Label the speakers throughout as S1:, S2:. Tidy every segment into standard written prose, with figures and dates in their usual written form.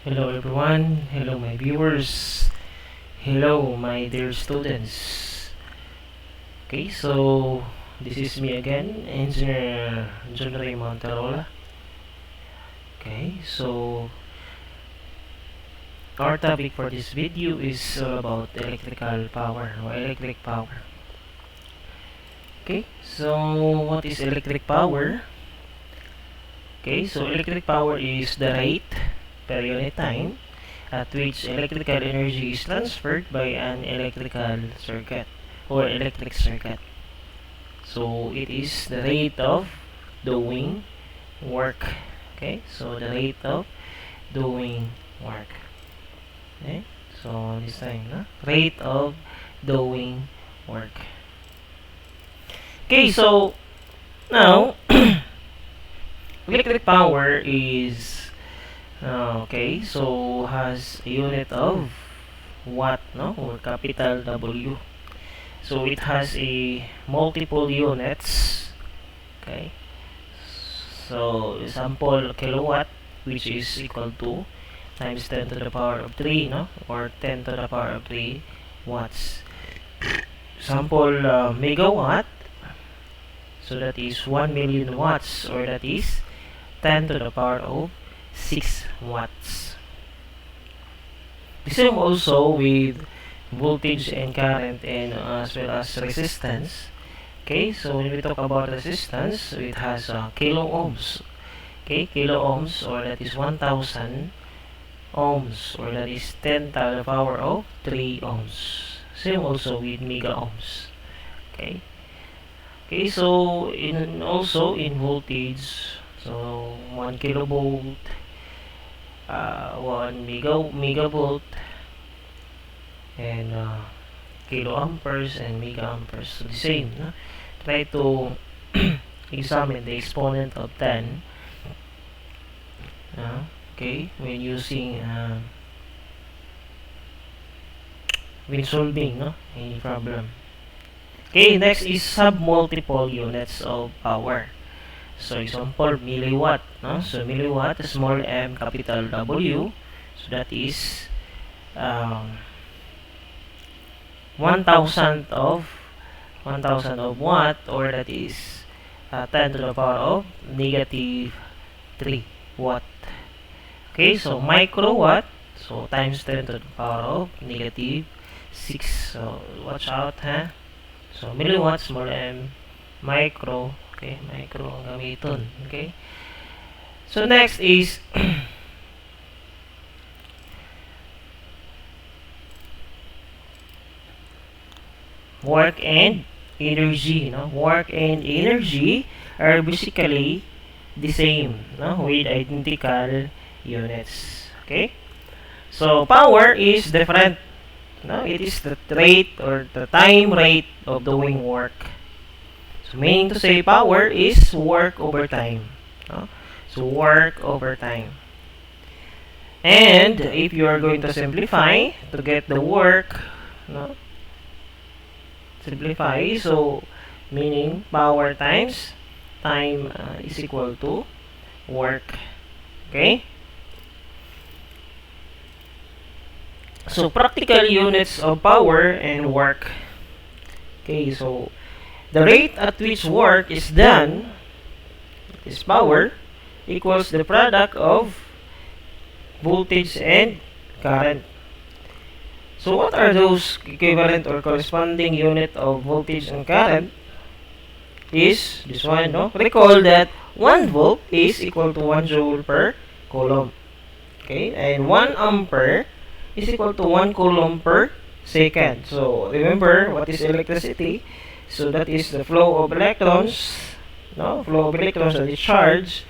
S1: Hello everyone, hello my viewers, hello my dear students. Okay, so this is me again, Engineer John Ray Monterola. Okay, so our topic for this video is all about electrical power or electric power. Okay, so what is electric power? Okay, so electric power is the rate per unit time at which electrical energy is transferred by an electrical circuit or electric circuit. So it is the rate of doing work. Okay, so the rate of doing work. Okay, so this time, no? Rate of doing work. Okay, so now electric power is okay, so has a unit of watt, no, or capital W. So it has a multiple units. Okay, so sample kilowatt, which is equal to times 10 to the power of 3, no, or 10 to the power of 3 watts. Sample megawatt, so that is 1 million watts, or that is 10 to the power of 6 watts. The same also with voltage and current, and as well as resistance. Okay, so when we talk about resistance, it has kilo ohms. Okay, kilo ohms, or that is 1000 ohms, or that is 10 to the power of 3 ohms. Same also with mega ohms. Okay, okay, so also in voltage, so 1 kilovolt, 1 megavolt, and kilo amperes and mega amperes. So the same, no? Try to examine the exponent of 10, okay, when using when solving, no, any problem. Okay, next is sub-multiple units of power. So example, milliwatt, no? So milliwatt, small m, capital W. So that is 1000 of watt, or that is 10 to the power of negative 3 watt. Okay, so microwatt, so times 10 to the power of negative 6. So watch out, ha. So milliwatt, small m, micro. Okay, micro ang gamiton. Okay, so next is work and energy, no? Work and energy are basically the same, no, with identical units. Okay, so power is different, no? It is the rate or the time rate of doing work. So meaning to say, power is work over time, no? So work over time. And if you are going to simplify to get the work, no, simplify, so meaning power times time is equal to work. Okay, so practical units of power and work. Okay, so the rate at which work is done is power equals the product of voltage and current. So what are those equivalent or corresponding unit of voltage and current? Is this one, no? Recall that 1 volt is equal to 1 joule per coulomb. Okay, and 1 ampere is equal to 1 coulomb per second. So remember what is electricity? So that is the flow of electrons, no? Flow of electrons that is charge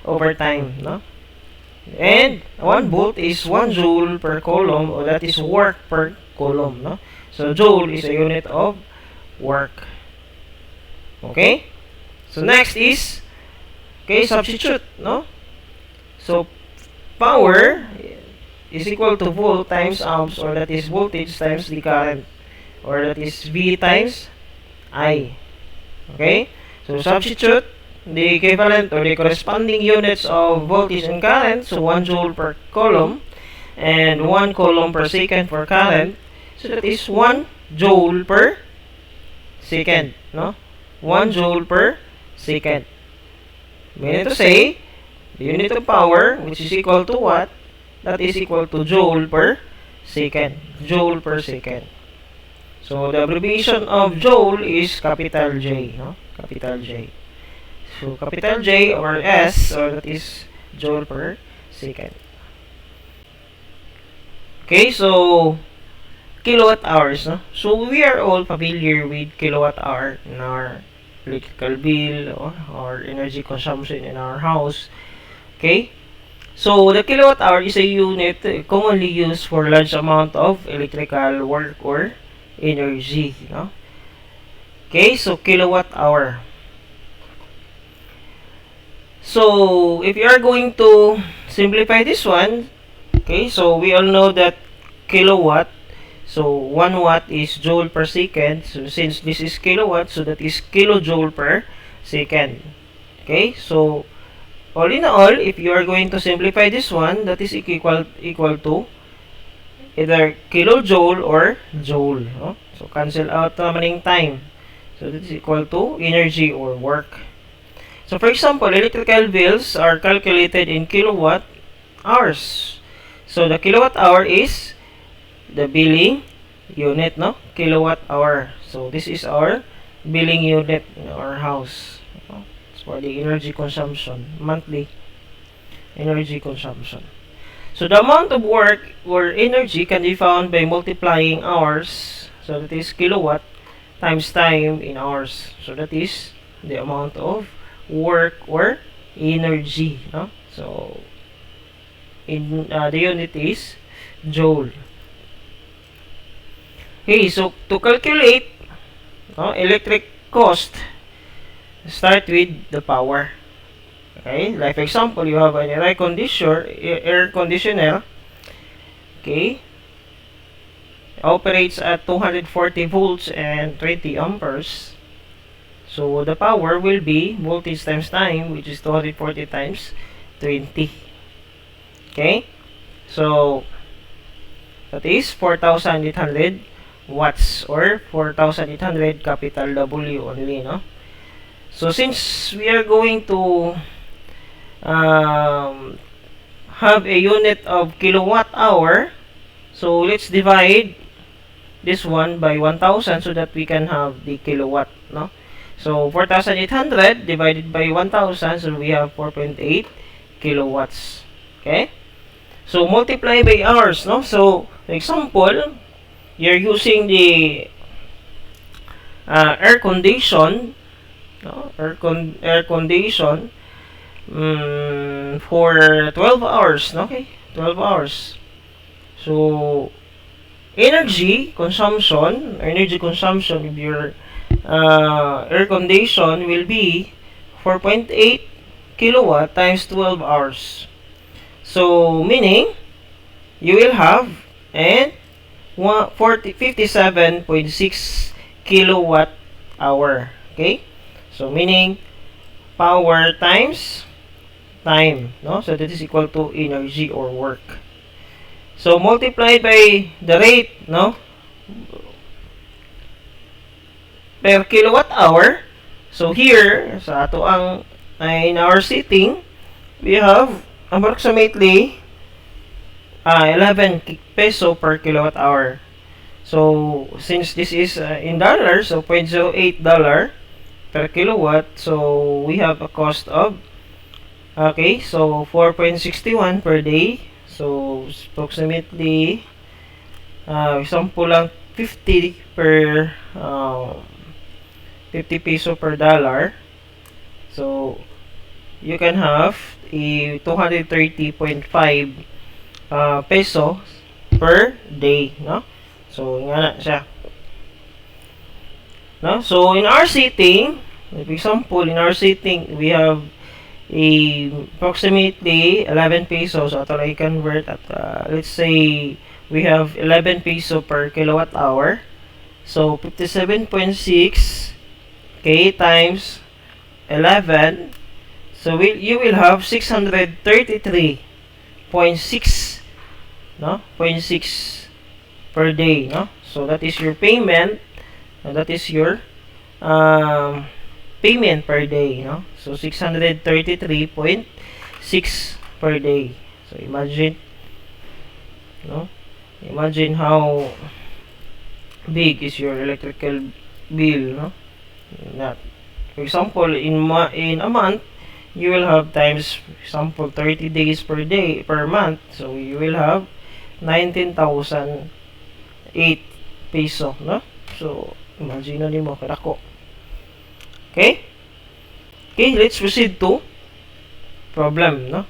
S1: over time, no? And 1 volt is 1 joule per coulomb, or that is work per coulomb, no? So joule is a unit of work. Okay, so next is, okay, substitute, no? So power is equal to volt times amps, or that is voltage times the current, or that is V times I. Okay, so substitute the equivalent or the corresponding units of voltage and current, so 1 joule per coulomb, and 1 coulomb per second for current. So that is 1 joule per second, no? 1 joule per second. Meaning to say, the unit of power, which is equal to what? That is equal to joule per second. Joule per second. So the abbreviation of joule is capital J, no? Capital J. So capital J or S, or that is joule per second. Okay, so kilowatt hours, no? So we are all familiar with kilowatt hour in our electrical bill or energy consumption in our house. Okay, so the kilowatt hour is a unit commonly used for large amount of electrical work or energy, no? Okay, so kilowatt hour. So if you are going to simplify this one, okay, so we all know that kilowatt, so 1 watt is joule per second. So since this is kilowatt, so that is kilojoule per second. Okay, so all in all, if you are going to simplify this one, that is equal to either kilojoule or joule, no? So cancel out maning time. So that is equal to energy or work. So for example, electrical bills are calculated in kilowatt hours. So the kilowatt hour is the billing unit, no? Kilowatt hour. So this is our billing unit in our house, no? It's for the energy consumption, monthly energy consumption. So the amount of work or energy can be found by multiplying hours. So that is kilowatt times time in hours. So that is the amount of work or energy, no? So in the unit is joule. Okay, so to calculate electric cost, start with the power. Okay, like for example, you have an air conditioner, okay, operates at 240 volts and 20 amperes. So the power will be voltage times time, which is 240 times 20. Okay, so that is 4,800 watts or 4,800 capital W only, no? So since we are going to have a unit of kilowatt hour, so let's divide this one by 1,000 so that we can have the kilowatt, no? So 4,800 divided by 1,000, so we have 4.8 kilowatts. Okay, so multiply by hours, no? So for example, you're using the air condition, no? Air condition for 12 hours, no? Okay, 12 hours. So energy consumption of your air condition will be 4.8 kilowatt times 12 hours. So meaning you will have and 57.6 kilowatt hour. Okay, so meaning power times time, no? So that is equal to energy or work. So multiplied by the rate, no, per kilowatt hour. So here sa ato ang in our setting, we have approximately 11 peso per kilowatt hour. So since this is in dollars, so $0.08 per kilowatt, so we have a cost of, okay, so 4.61 per day. So approximately example lang 50 per 50 peso per dollar. So you can have a 230.5 peso per day, no? So nga na siya, no? So in our setting, for example, in our setting we have approximately 11 pesos. So ito I convert at let's say we have 11 peso per kilowatt hour. So 57.6 okay times 11, so you will have 633.6 no, 0.6 per day, no. So that is your payment, and that is your payment per day, no. So 633.6 per day. So imagine, no, imagine how big is your electrical bill, no. That, for example, in a month, you will have times, for example, 30 days per day per month, so you will have 19,008 peso, no. So imagine na nimo kadako. Okay, let's proceed to problem, no.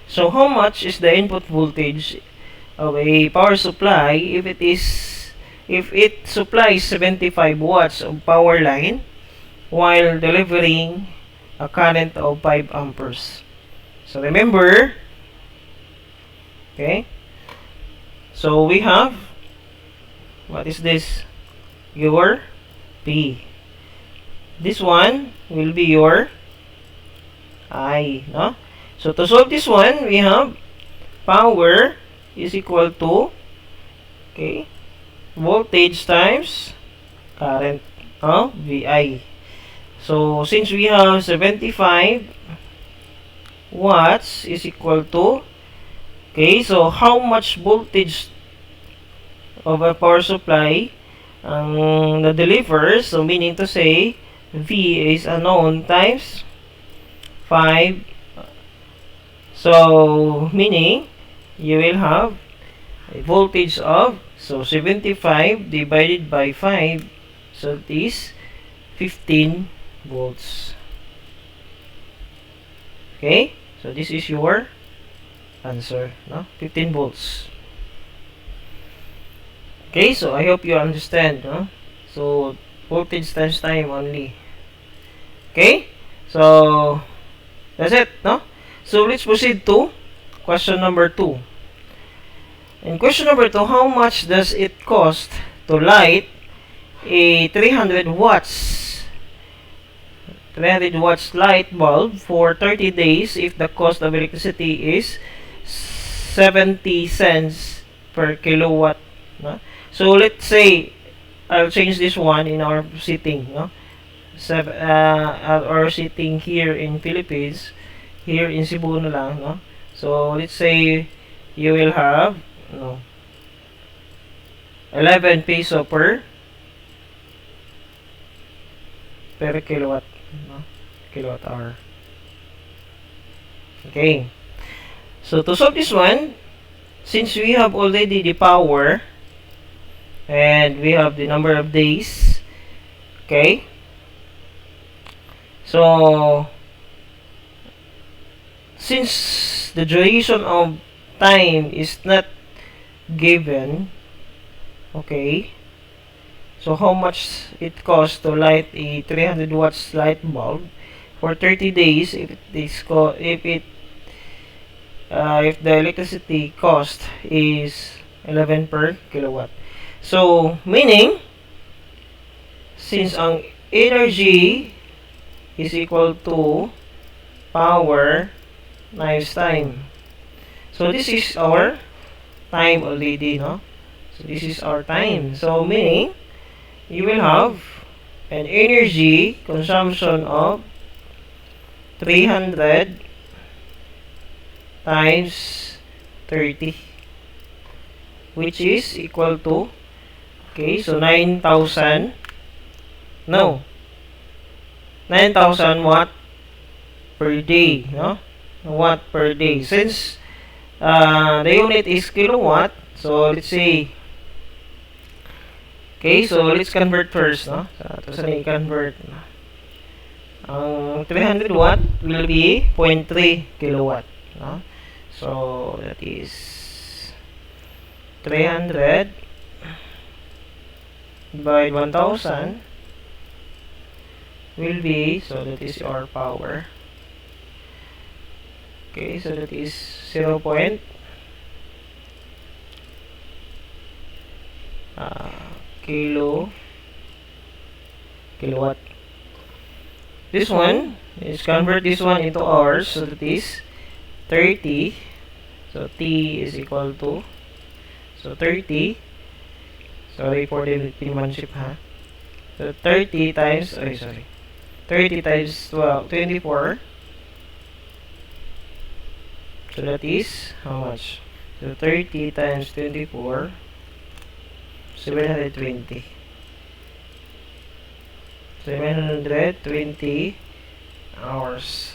S1: So how much is the input voltage of a power supply if it supplies 75 watts of power line while delivering a current of 5 amperes. So remember, okay, so we have, what is this? Your P. This one will be your I, no? So to solve this one, we have power is equal to, okay, voltage times current, VI. So since we have 75 watts is equal to, okay, so how much voltage of a power supply the delivers, so meaning to say V is unknown times 5, so meaning you will have a voltage of, so 75 divided by 5, so it is 15 volts. Okay, so this is your answer, no? 15 volts. Okay, so I hope you understand, no? So voltage times time only. Okay, so that's it, no? So let's proceed to question number 2. In question number 2, how much does it cost to light a 300 watts light bulb for 30 days if the cost of electricity is 70 cents per kilowatt, no? So let's say I'll change this one in our setting, no? Our setting here in Philippines, here in Cebu na lang, no? So let's say you will have, no, 11 peso per kilowatt, no? Kilowatt hour. Okay, so to solve this one, since we have already the power and we have the number of days, okay, so since the duration of time is not given, okay, so how much it costs to light a 300 watts light bulb for 30 days if the electricity cost is 11 per kilowatt. So meaning, since ang energy is equal to power times time, so this is our time already, no? So this is our time. So meaning you will have an energy consumption of 300 times 30, which is equal to, okay, so 9,000 watt per day, no? Watt per day. Since the unit is kilowatt, so let's say, okay, so let's convert first, no? So saan i-convert? 300 watt will be 0.3 kilowatt, no? So that is 300 by 1,000 will be, so that is our power. Okay, so that is 0. Kilowatt. This one is convert this one into hours, so that is 30. So T is equal to So 30. Sorry for the penmanship, ha. So 30 times, 30 times 12, 24. So that is how much? So 30 times 24, 720. 720 hours.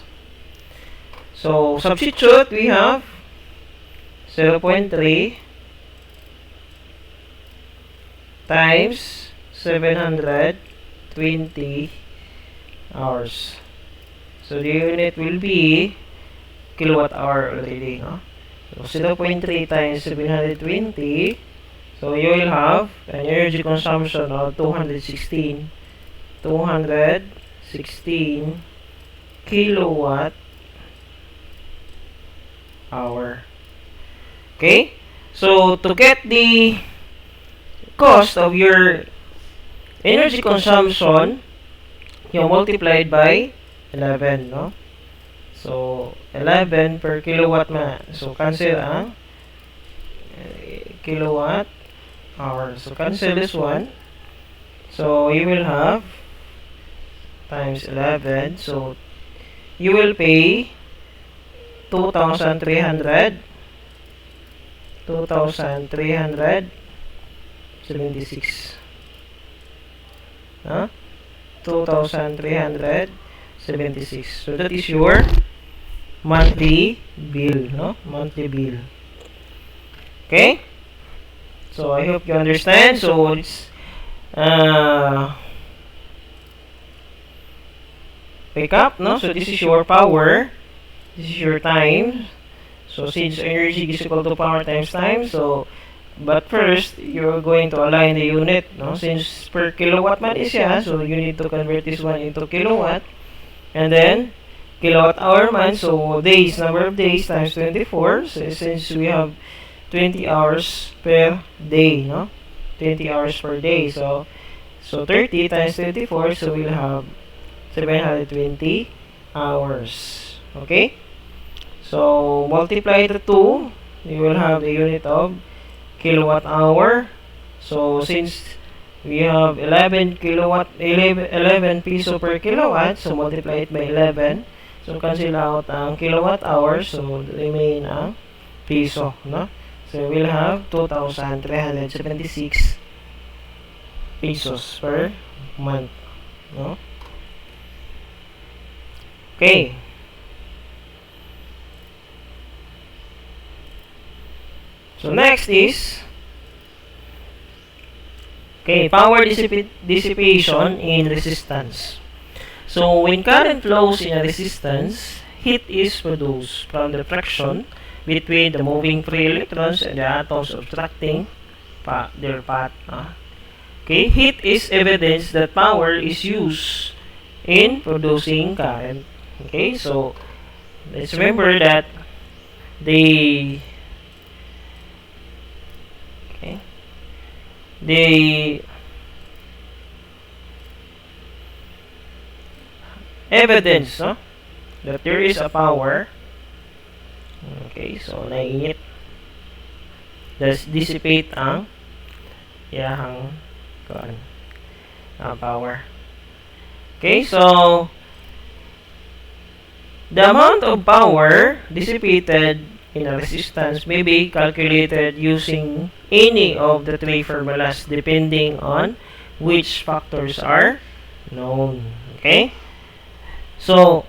S1: So substitute, we have 0.3 times 720 hours. So the unit will be kilowatt hour already, no? So 0.3 times 720. So you will have an energy consumption of 216 kilowatt hour. Okay? So to get the cost of your energy consumption, you multiplied by 11, no? So 11 per kilowatt man. So cancel ang kilowatt hour. So cancel this one. So you will have times 11. So you will pay 2,300 2,376. Huh? 2,376. So that is your monthly bill, no? Monthly bill. Okay? So I hope you understand. So it's pick up, no? So this is your power. This is your time. So since energy is equal to power times time, so but first you're going to align the unit, no? Since per kilowatt man is siya, so you need to convert this one into kilowatt, and then kilowatt hour man, so days, number of days times 24. So since we have 20 hours per day, no? 20 hours per day. So 30 times 24, so we'll have 720 hours. Okay? So multiply the 2, you will have the unit of kilowatt hour. So since we have 11 peso per kilowatt, so multiply it by 11. So cancel out ang kilowatt hour, so remain ang piso, no? So we'll have 2,376 pesos per month, no? Okay. So next is power dissipation in resistance. So when current flows in a resistance, heat is produced from the friction between the moving free electrons and the atoms obstructing their path. Okay, heat is evidence that power is used in producing current. Okay, so let's remember that the evidence, no, that there is a power. Okay, so naiinit, dissipate ang yahang power. Okay, so the amount of power dissipated in a resistance may be calculated using any of the three formulas depending on which factors are known. Okay, so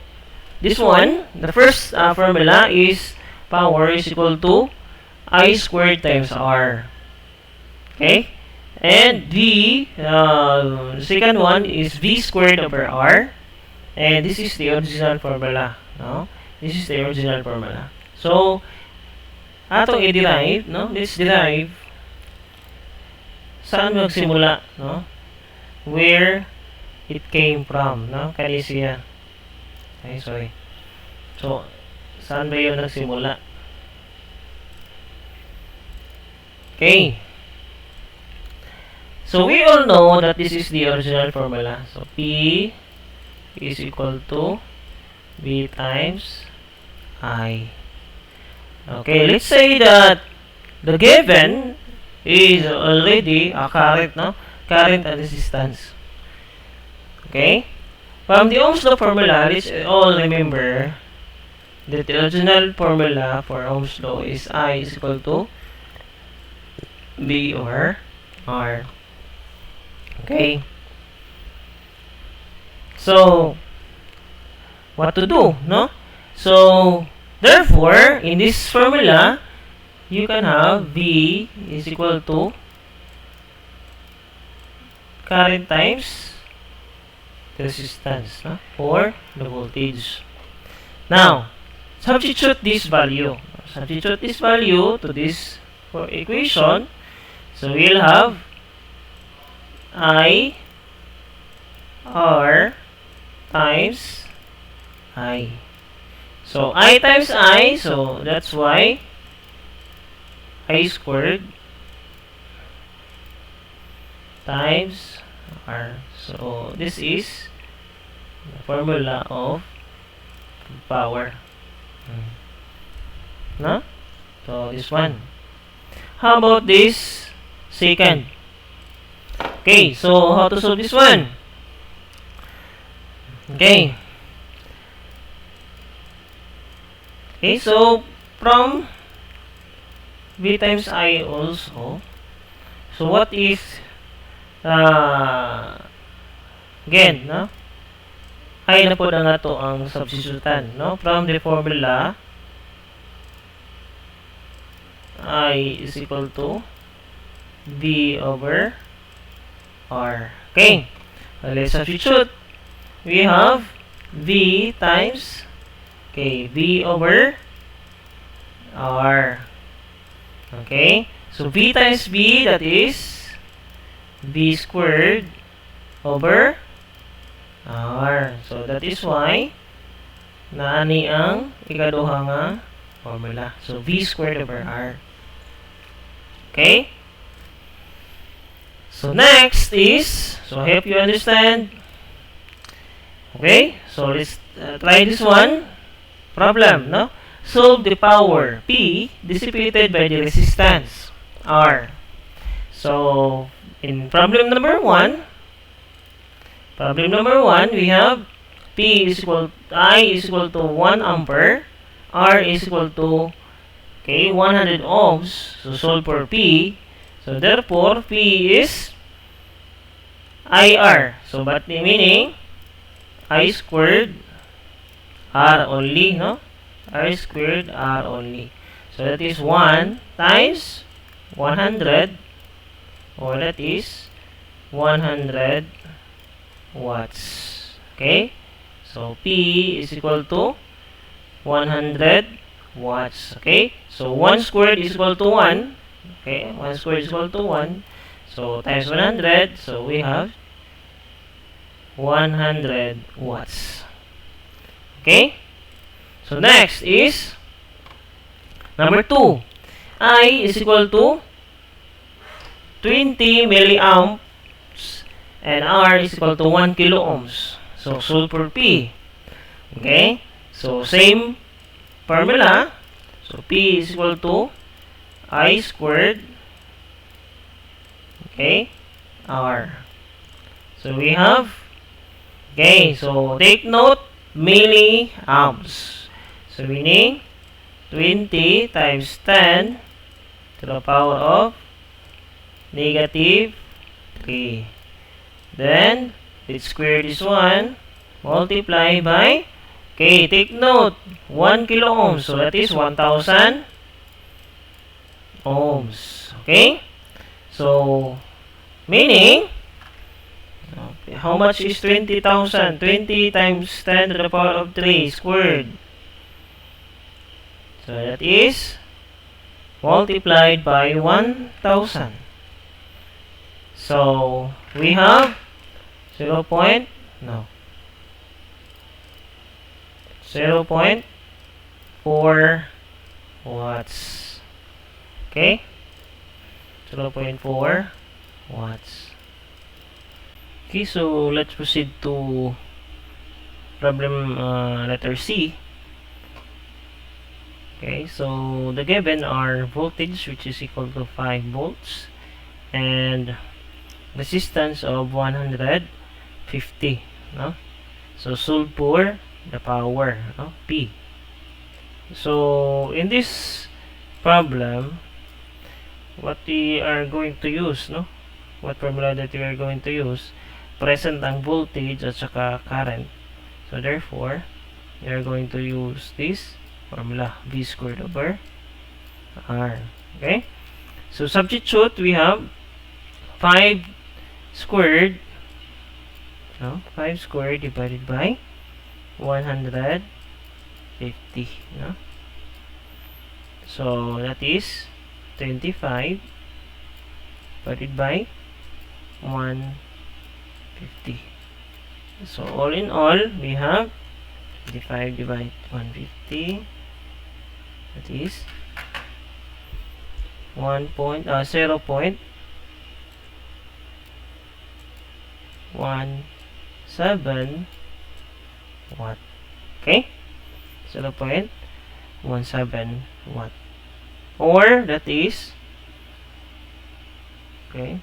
S1: this one, the first formula is power is equal to I squared times R. Okay, and the second one is V squared over R, and this is the original formula, no? This is the original formula. So atong i-derive, no? Let's derive saan magsimula, no? Where it came from, no? Kanisiya. Okay, sorry. So saan ba yun nagsimula? Okay. So we all know that this is the original formula. So P is equal to V times I. Okay, let's say that the given is already a current, no? Current and resistance. Okay? From the Ohm's law formula, let's all remember that the original formula for Ohm's law is I is equal to B over R. Okay? So, what to do, no? So, therefore, in this formula, you can have V is equal to current times the resistance, no? For the voltage. Now, substitute this value. Substitute this value to this equation. So, we'll have I R times I. So, I times I, so that's why I squared times R. So, this is the formula of power. No? So, this one. How about this second? Okay, so how to solve this one? Okay. Okay, so from V times I also. So what if again, no? I na po na nga to ang substitutan, no? From the formula I is equal to V over R. Okay. Let's substitute. We have V times V over R. Okay. So V times V, that is V squared over R. So that is why naani ang ikaduha nga formula. So V squared over R. Okay. So next is, so I hope you understand. Okay, so let's try this one. Problem, no? Solve the power P dissipated by the resistance R. So in problem number 1, we have P is equal to, I is equal to 1 ampere, R is equal to 100 ohms. So solve for P. So therefore P is IR. So but the meaning I squared R only, no? R squared R only. So that is 1 times 100, or that is 100 watts. Okay? So P is equal to 100 watts. Okay? So 1 squared is equal to 1. Okay? 1 squared is equal to 1. So times 100. So we have 100 watts. Okay? So next is number 2. I is equal to 20 milliamps and R is equal to 1 kilo ohms. So solve for P. Okay? So same formula. So P is equal to I squared R. So we have, so take note, milliamps. So meaning 20 times 10 to the power of negative 3. Then let's square this one, multiply by, take note, 1 kilo ohms. So that is 1000 ohms. Okay? So meaning, how much is 20,000? 20 times 10 to the power of 3 squared. So that is multiplied by 1000. So we have 0.4 watts. Okay? 0.4 watts. Okay, so let's proceed to problem letter C. Okay, so the given are voltage which is equal to 5 volts and resistance of 150, no? So solve for the power, no? P. So in this problem, what we are going to use, no? What formula that we are going to use? Present ang voltage at saka current. So therefore, we are going to use this formula, V squared over R. Okay? So substitute, we have 5 squared, no? 5 squared divided by 150, no? So that is 25 divided by 150. So all in all, we have 25 divided 150, that is 0.17 watt. Okay, 0.17 watt, or that is, okay,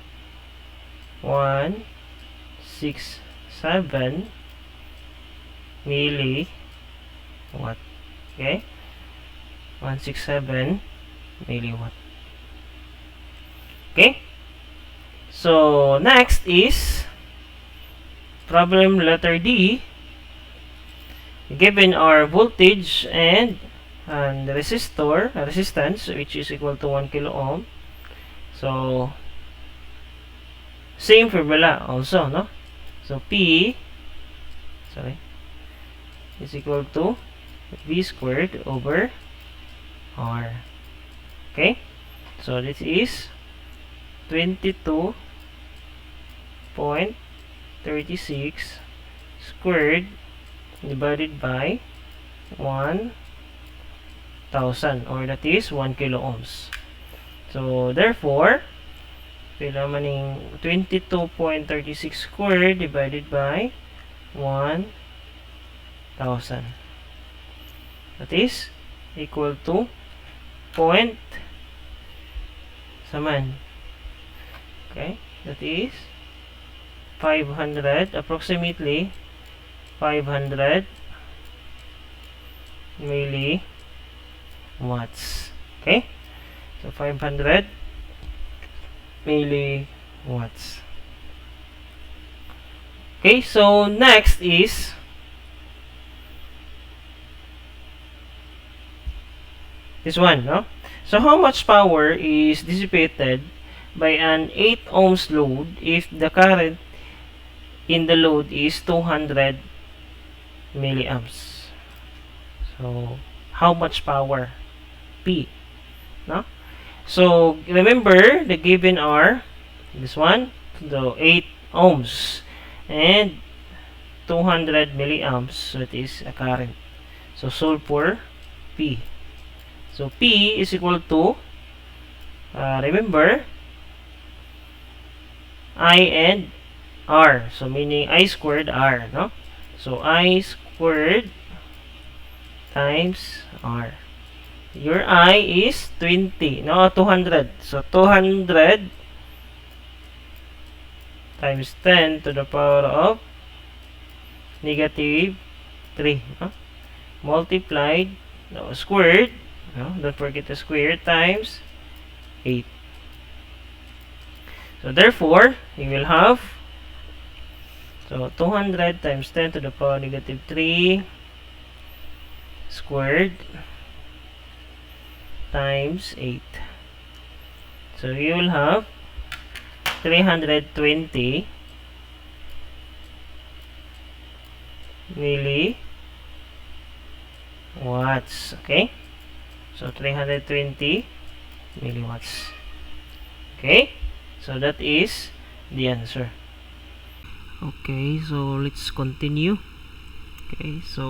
S1: 167 milliwatt. Okay, 167 milliwatt. Okay, so next is problem letter D. Given our voltage and resistance, which is equal to 1 kilo ohm. So same formula also, no? So P is equal to V squared over R. Okay, so this is 22.36 squared divided by 1000, or that is 1 kilo ohms. So therefore, pila maning 22.36 squared divided by 1000, that is equal to point saman. Okay, that is 500, approximately 500 milliwatts. Okay, so 500 milliwatts. Okay, so next is this one, no? So how much power is dissipated by an 8 ohms load if the current in the load is 200 milliamps? So how much power? P, no? So remember, the given are this one, the 8 ohms and 200 milliamps, so it is a current. So solve for P. So P is equal to, remember, I and R. So meaning I squared R, no? So I squared times R. Your I is 20, no? 200. So 200 times 10 to the power of negative 3, no? Multiplied, no, squared, no? Don't forget to square, times 8. So therefore, you will have, so 200 times 10 to the power negative 3 squared times 8. So you will have 320 milliwatts. Okay, so 320 milliwatts. Okay, so that is the answer. Okay, so let's continue. Okay, so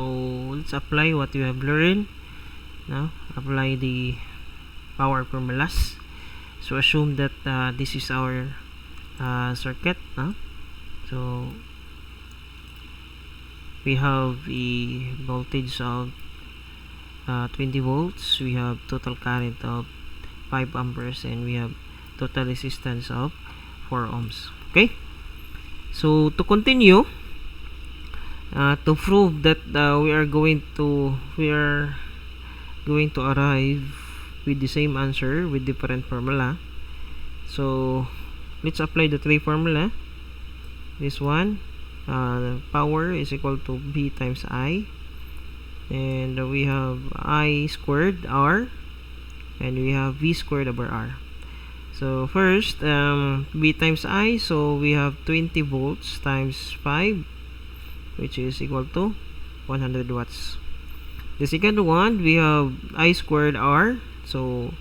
S1: let's apply what we have learned. Now apply the power formulas. So assume that this is our circuit. So we have a voltage of 20 volts, we have total current of 5 amperes, and we have total resistance of 4 ohms. Okay, so to continue, to prove that we are going to arrive with the same answer with different formula. So let's apply the three formula. This one, power is equal to V times I, and we have I squared R, and we have V squared over R. So first, V times I, so we have 20 volts times 5, which is equal to 100 watts. The second one, we have I squared R, so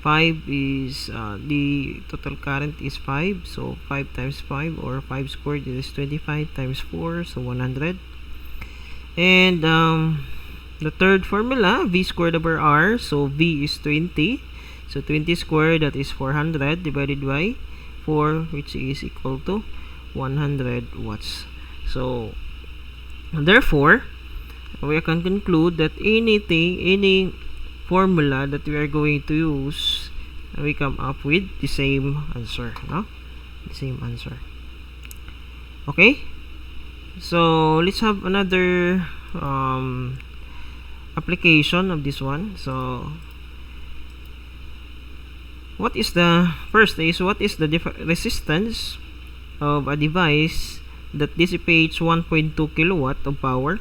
S1: 5 is the total current is 5, so 5 times 5 or 5 squared is 25 times 4, so 100. And the third formula, V squared over R, so V is 20, so 20 squared, that is 400 divided by 4, which is equal to 100 watts. So therefore, we can conclude that any formula that we are going to use, we come up with the same answer, no? The same answer. Okay, so let's have another application of this one. So what is the resistance of a device that dissipates 1.2 kilowatt of power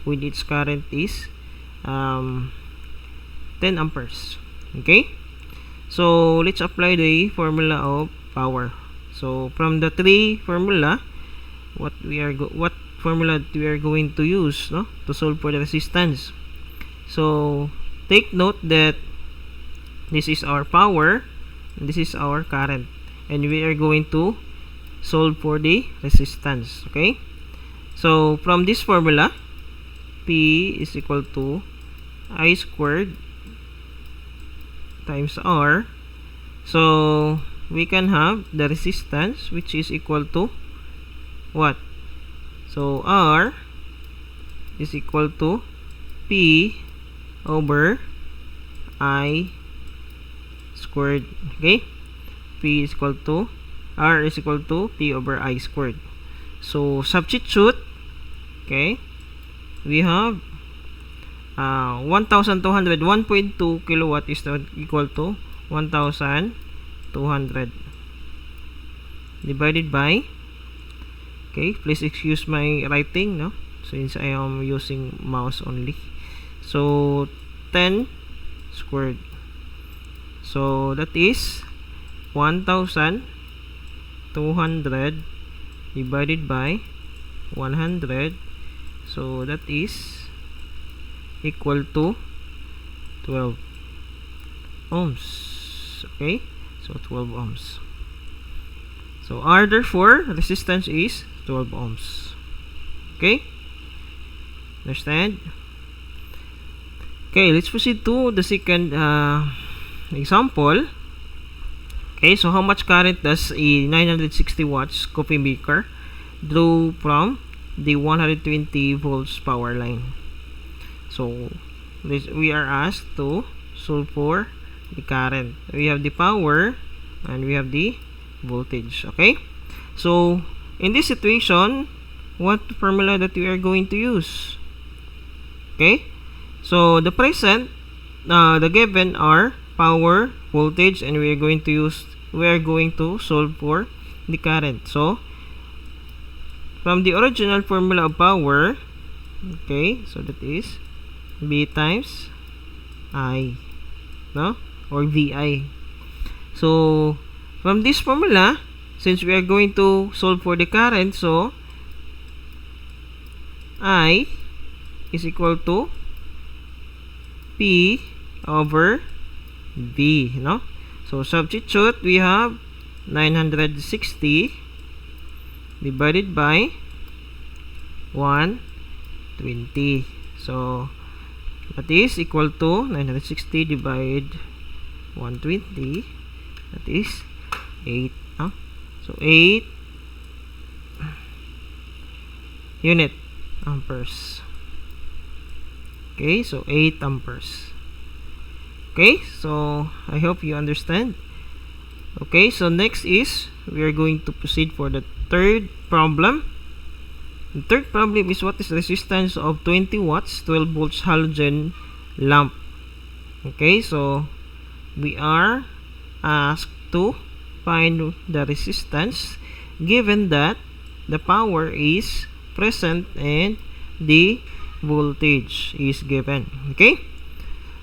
S1: when its current is 10 amperes. Okay, so let's apply the formula of power. So from the three formula, what formula we are going to use, no, to solve for the resistance. So take note that this is our power and this is our current, and we are going to solve for the resistance. Okay, so from this formula, P is equal to I squared times R. So we can have the resistance, which is equal to what? So R is equal to P over I squared. Okay, P is equal to R is equal to P over I squared. So substitute. Okay, we have 1,200, 1.2 kilowatt is equal to 1,200 divided by, okay, please excuse my writing, no, since I am using mouse only. So 10 squared, so that is 1,200 divided by 100, so that is equal to 12 ohms. Okay, so 12 ohms. So R, therefore resistance is 12 ohms. Okay, understand? Okay, let's proceed to the second example. Okay, so how much current does a 960 watts coffee maker draw from the 120 volts power line? So we are asked to solve for the current. We have the power and we have the voltage. Okay, so in this situation, what formula that we are going to use? Okay, so the present, the given are power, voltage, and we are going to solve for the current. So from the original formula of power, okay, so that is V times I, no, or VI. So from this formula, since we are going to solve for the current, so I is equal to P over V, no? So substitute, we have 960 divided by 120. So that is equal to 960 divided 120, that is 8, no? So 8 unit amperes. Okay, so 8 amperes. Okay, so I hope you understand. Okay, so next is we are going to proceed for the third problem. The third problem is what is the resistance of 20 watts 12 volts halogen lamp. Okay, so we are asked to find the resistance given that the power is present and the voltage is given. Okay,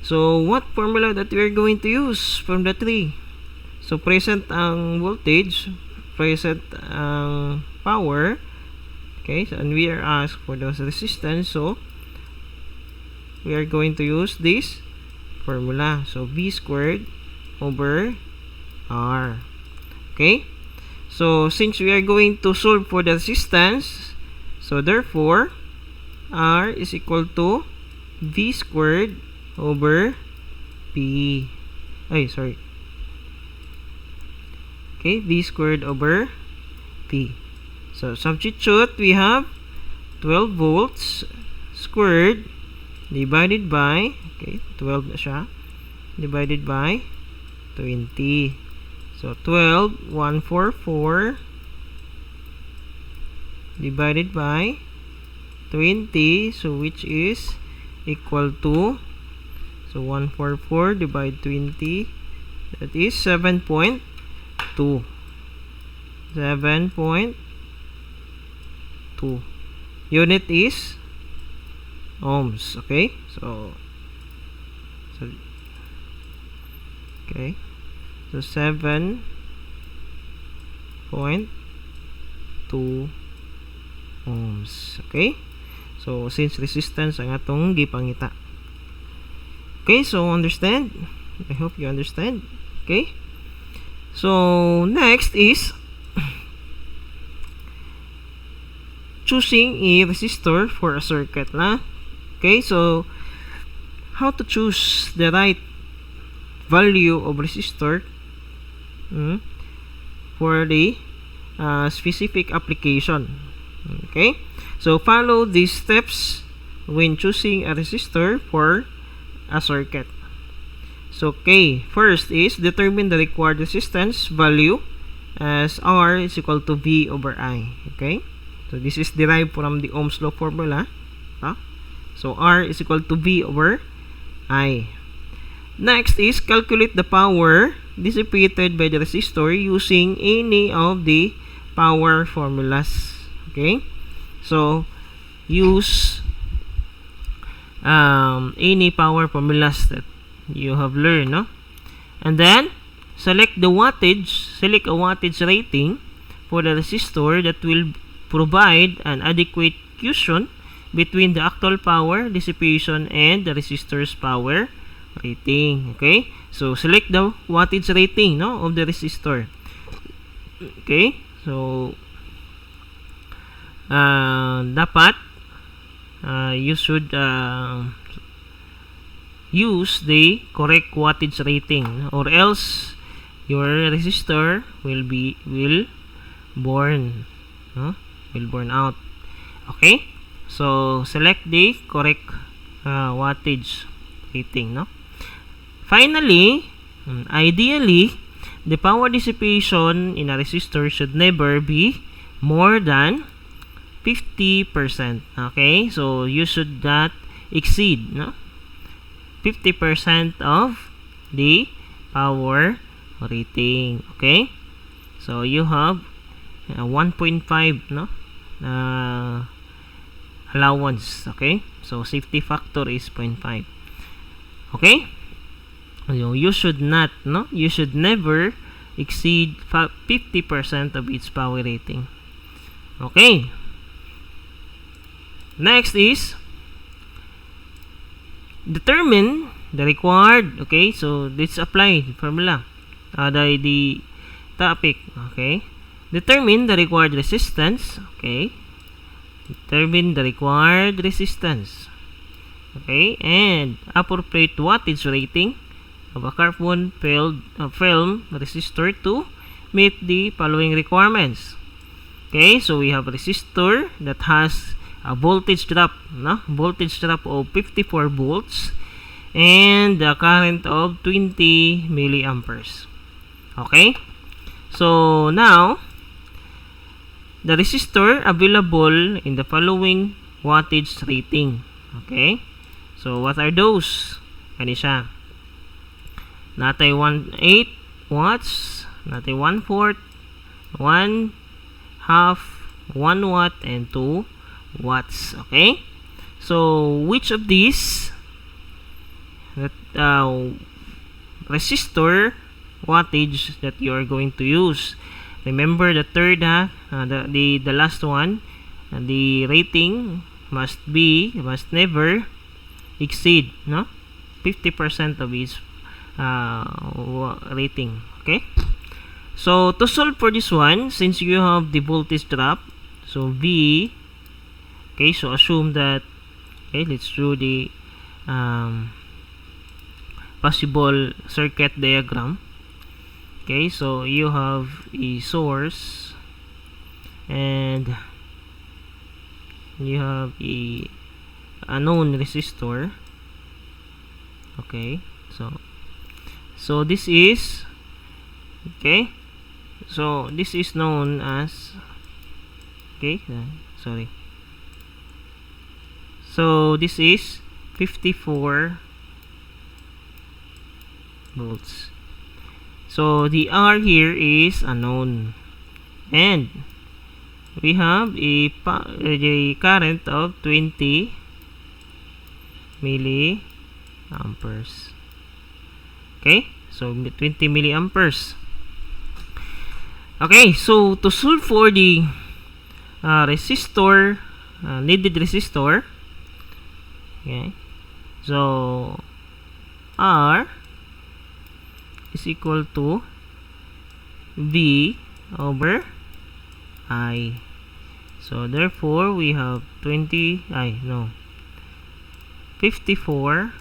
S1: so what formula that we are going to use from the three? So present ang voltage, present ang power. Okay, so, and we are asked for the resistance, so we are going to use this formula. So V squared over R. Okay, so since we are going to solve for the resistance, so therefore R is equal to V squared over P. Okay, V squared over P. So substitute, we have 12 volts squared divided by, okay, 12 na siya, divided by 20. So 12, 144 divided by 20, so which is equal to, so 144 divided 20, that is 7.2. 7.2. Unit is ohms. Okay, so okay, so 7.2 ohms. Okay, so since resistance ang atong gipangita. Okay, so understand? I hope you understand. Okay, so next is choosing a resistor for a circuit na. Okay, so how to choose the right value of resistor for the specific application. Okay, so follow these steps when choosing a resistor for a circuit. So okay, first is determine the required resistance value as R is equal to V over I. Okay, so this is derived from the Ohm's law formula. So R is equal to V over I. Next is calculate the power dissipated by the resistor using any of the power formulas. Okay, so use any power formulas that you have learned, no? And then select the wattage, select a wattage rating for the resistor that will provide an adequate cushion between the actual power dissipation and the resistor's power rating. Okay, so select the wattage rating, no, of the resistor. Okay, so dapat you should use the correct wattage rating, or else your resistor will burn, will burn out. Okay, so select the correct wattage rating, no? Finally, ideally, the power dissipation in a resistor should never be more than 50%. Okay, so you should not exceed, no, 50% of the power rating. Okay, so you have 1.5, no, allowance. Okay, so safety factor is 0.5. Okay, so you should not, no, you should never exceed 50% of its power rating. Okay, next is determine the required. Okay, so let's apply the formula, the topic. Okay, determine the required resistance. Okay, determine the required resistance. Okay, and appropriate wattage rating of a carbon film resistor to meet the following requirements. Okay, so we have a resistor that has a voltage drop, no, voltage drop of 54 volts and a current of 20 milliamperes. Okay, So now, the resistor available in the following wattage rating. Okay? So what are those? Kani siya. Natay 1/8 watts, natay 1/4, 1/2, 1 watt, and 2 watts. Okay? So which of these resistor wattage that you are going to use? Remember the third, the last one, the rating must never exceed 50% of its rating. Okay, so to solve for this one, since you have the voltage drop, so V, okay, so assume that, okay, let's draw the possible circuit diagram. Okay, so you have a source and you have a known resistor. Okay, so this is, okay, so this is known as, okay, sorry, so this is 54 volts. So the R here is unknown, and we have a current of 20 milliamperes. Okay, so 20 milliamperes. Okay, so to solve for the resistor, needed resistor, okay, so R is equal to V over I. So therefore we have 54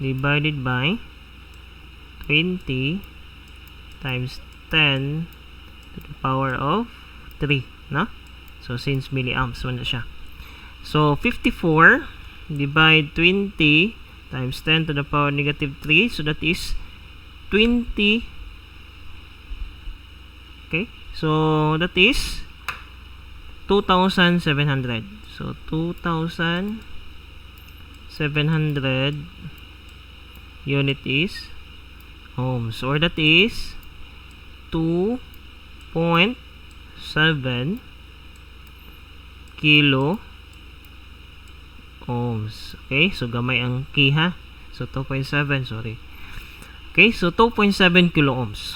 S1: divided by 20 times 10 to the power of 3, no? So since milliamps man na siya. So 54 divide 20 times 10 to the power negative 3, so that is 20. Okay, so that is 2,700. So 2,700 unit is ohms, or that is 2.7 kilo ohms. Okay, so gamay ang key, ha. So 2.7, sorry. Okay, so 2.7 kilo ohms.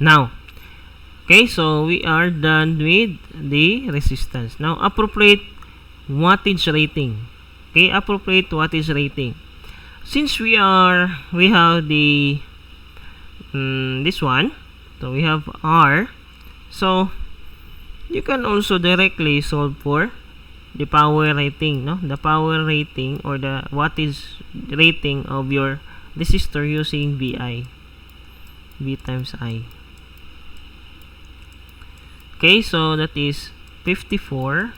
S1: Now, okay, so we are done with the resistance. Now, appropriate wattage rating. Okay, appropriate wattage rating. Since we have the this one, so we have R, so you can also directly solve for the power rating, no? The power rating or the wattage rating of your resistor using VI, V times I. Okay, so that is 54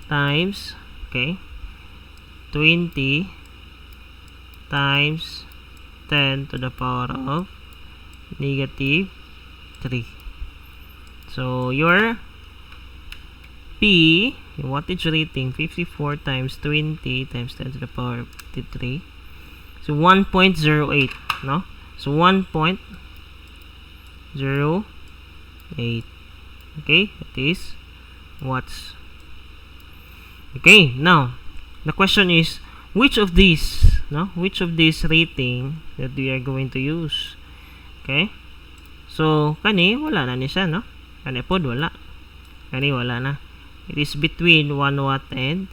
S1: times, okay, 20 times 10 to the power of negative 3. So your P, yung wattage rating, 54 times 20 times 10 to the power of 3. So 1.08, no? So 1.08. Okay, that is watts. Okay, now the question is, which of these rating that we are going to use? Okay, so kani wala na ni siya, no? Kani pod wala, kani wala na. It is between 1 watt and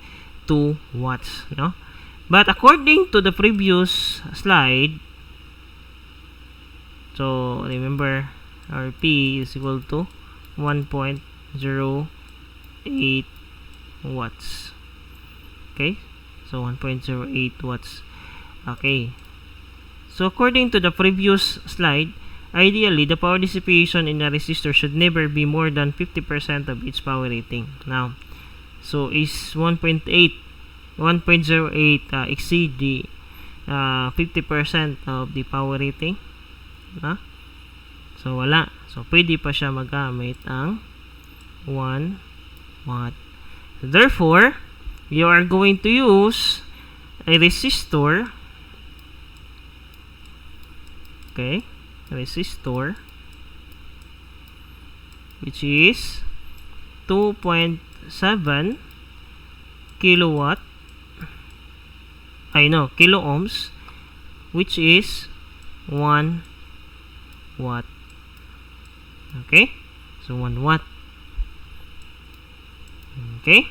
S1: 2 watts, no? But according to the previous slide, so remember our P is equal to 1.08 watts. Okay, so 1.08 watts. Okay, so according to the previous slide, ideally the power dissipation in a resistor should never be more than 50% of its power rating. Now, so is 1.08 exceed 50% of the power rating. So wala. So pwede pa siya magamit ang 1 watt. Therefore, you are going to use a resistor. Okay, resistor which is 2.7 kilowatt, kilo ohms, which is 1 watt. Okay, so 1 watt. Okay,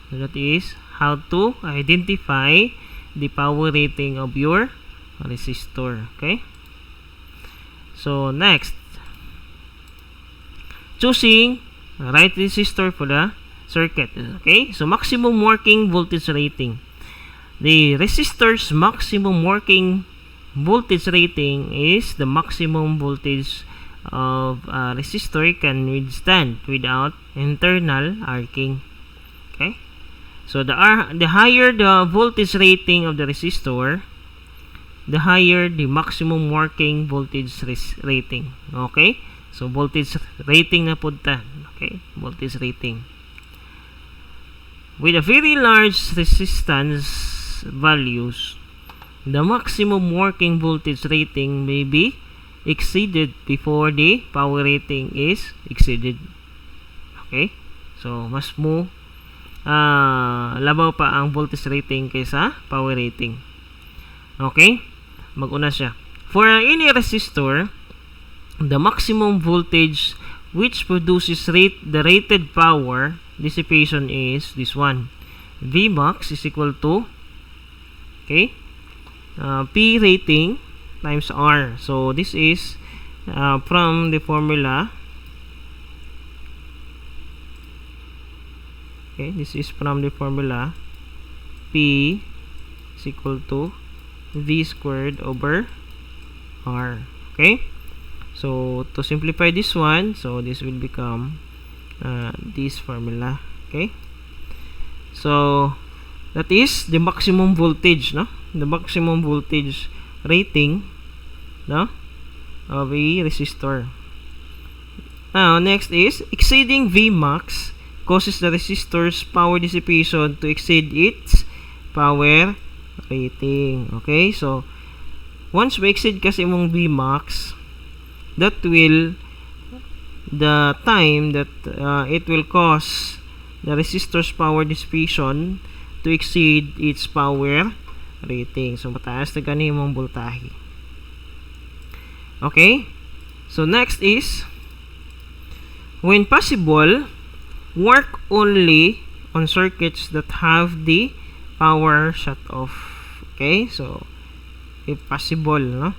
S1: so that is how to identify the power rating of your resistor. Okay, so next, choosing the right resistor for the circuit. Okay, so maximum working voltage rating. The resistor's maximum working voltage rating is the maximum voltage of a resistor can withstand without internal arcing. Okay, so the higher the voltage rating of the resistor, the higher the maximum working voltage rating. Okay, so voltage rating na punta. Okay, voltage rating. With a very large resistance values, the maximum working voltage rating may be exceeded before the power rating is exceeded. Okay, so mas mo labaw pa ang voltage rating kaysa power rating. Okay, mag-una siya. For any resistor, the maximum voltage which produces the rated power dissipation is this one. V max is equal to, okay, P rating times R. So this is from the formula. Okay, this is from the formula. P is equal to V squared over R. Okay, so to simplify this one, so this will become this formula. Okay, so that is the maximum voltage, no? The maximum voltage rating, no, of a resistor. Now next is exceeding V max causes the resistor's power dissipation to exceed its power rating. Okay, so once we exceed kasi mong V max, that will the time that it will cause the resistor's power dissipation to exceed its power rating. So mataas na gani mong voltahe. Okay, so next is, when possible, work only on circuits that have the power shut off. Okay, so if possible, no?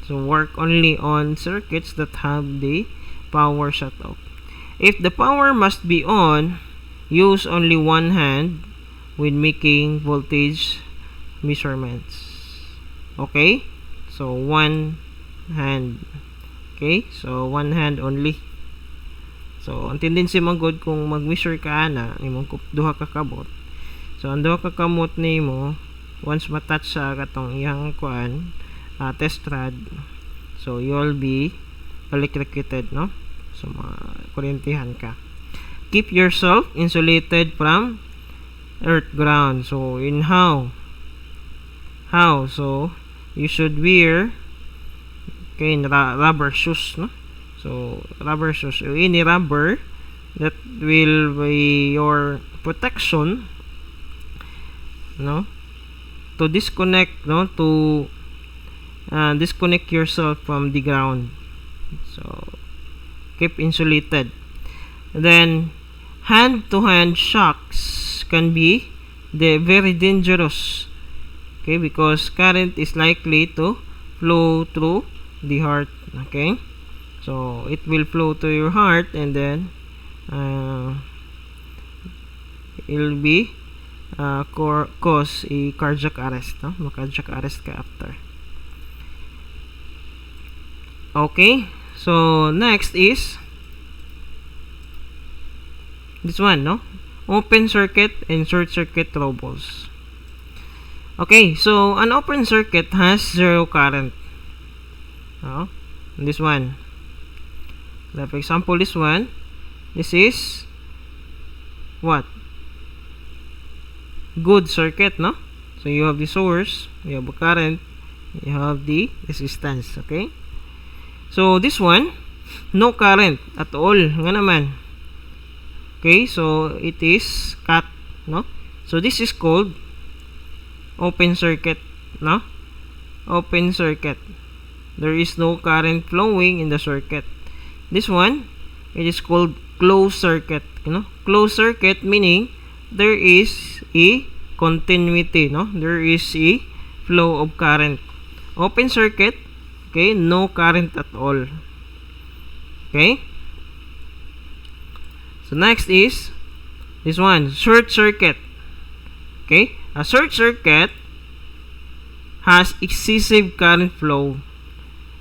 S1: So work only on circuits that have the power shut off. If the power must be on, use only one hand when making voltage measurements. Okay, so one hand. Okay, so one hand only. So ang tendency man gud kung mag-measure ka na imong duha ka kabot. So ang duha ka kamot nimo, once matouch sa katong iyang kuan, test rod, so you'll be electrocuted, no? So kuryentihan ka. Keep yourself insulated from earth ground. So in how? So you should wear, okay, rubber shoes, no? So rubber shoes, any rubber that will be your protection, no, to disconnect, no, to disconnect yourself from the ground. So keep insulated. Then hand-to-hand shocks can be very dangerous. Okay, because current is likely to flow through the heart. Okay, so it will flow to your heart, and then it will be cause a cardiac arrest, no? Cardiac arrest ka after. Okay, so next is this one, no? Open circuit and short circuit troubles. Okay, so an open circuit has zero current. Oh, this one. Like for example, this one. This is what? Good circuit, no? So you have the source, you have a current, you have the resistance, okay? So this one, no current at all, nga naman. Okay, so it is cut, no? So this is called open circuit, no? Open circuit. There is no current flowing in the circuit. This one, it is called closed circuit, you know? Closed circuit meaning there is a continuity, no? There is a flow of current. Open circuit, okay, no current at all. Okay? So next is this one, short circuit. Okay? A short circuit has excessive current flow.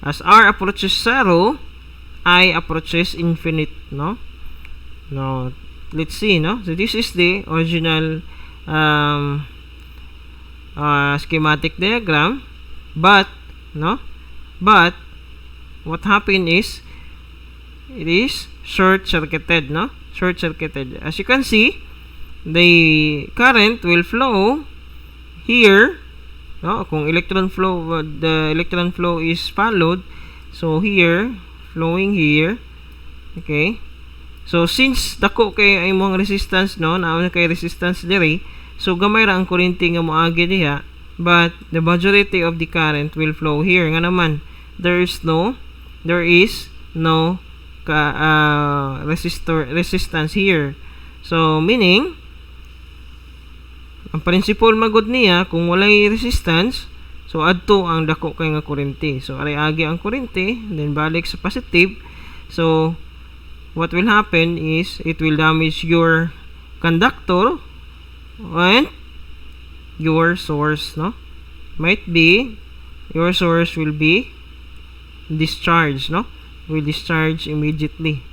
S1: As R approaches 0, I approaches infinite, no? No, let's see, no? So this is the original schematic diagram, but no, but what happened is it is short circuited, no? Short circuited. As you can see, the current will flow here, no? Kung electron flow, the electron flow is followed, so here flowing here, okay? So since dako kay ay mong resistance, no, nauna kay resistance diri, so gamay ra ang kuryente nga moagi diha, but the majority of the current will flow here. Nga naman there is no resistance here. So meaning ang principle magud niya kung walay resistance, so adto ang dako kay nga kuryente. So aray agi ang kuryente, then balik sa positive. So what will happen is it will damage your conductor and your source, no? Might be your source will be discharged, no? Will discharge immediately.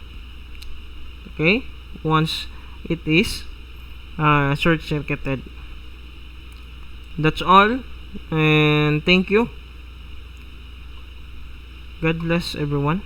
S1: Okay? Once it is short circuited. That's all, and thank you. God bless everyone.